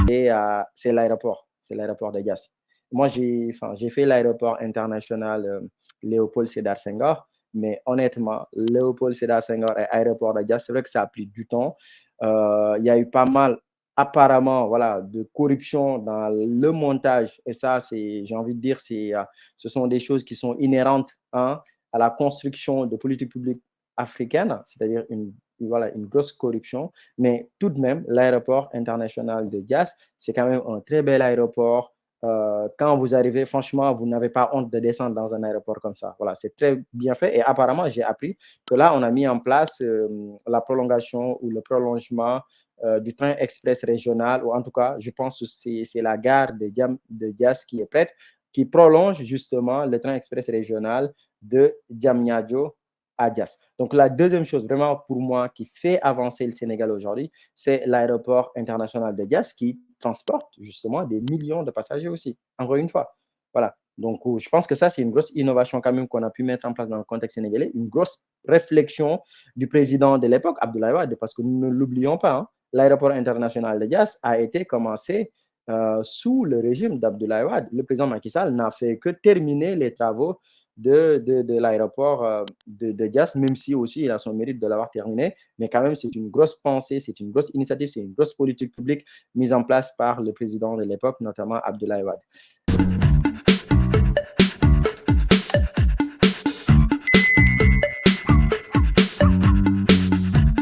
Et c'est l'aéroport de Diass. Moi, j'ai fait l'aéroport international Léopold Sédar Senghor, mais honnêtement, Léopold Sédar Senghor et aéroport de Diass, c'est vrai que ça a pris du temps. Il y a eu pas mal, apparemment, voilà, de corruption dans le montage. Et ça, j'ai envie de dire, ce sont des choses qui sont inhérentes, hein, à la construction de politiques publiques africaines, c'est-à-dire voilà, une grosse corruption. Mais tout de même, l'aéroport international de Diass, c'est quand même un très bel aéroport. Quand vous arrivez, franchement, vous n'avez pas honte de descendre dans un aéroport comme ça. Voilà, c'est très bien fait. Et apparemment, j'ai appris que là, on a mis en place la prolongation ou le prolongement du train express régional, ou en tout cas, je pense que c'est la gare de Diass qui est prête, qui prolonge justement le train express régional de Diamniadio à Diass. Donc la deuxième chose vraiment pour moi qui fait avancer le Sénégal aujourd'hui, c'est l'aéroport international de Diass qui transporte justement des millions de passagers aussi, encore une fois. Voilà. Donc je pense que ça, c'est une grosse innovation quand même qu'on a pu mettre en place dans le contexte sénégalais, une grosse réflexion du président de l'époque, Abdoulaye Wade, parce que nous ne l'oublions pas, hein, l'aéroport international de Diass a été commencé sous le régime d'Abdoulaye Wade. Le président Macky Sall n'a fait que terminer les travaux de l'aéroport de Diass, même si aussi il a son mérite de l'avoir terminé. Mais quand même, c'est une grosse pensée, c'est une grosse initiative, c'est une grosse politique publique mise en place par le président de l'époque, notamment Abdoulaye Wade.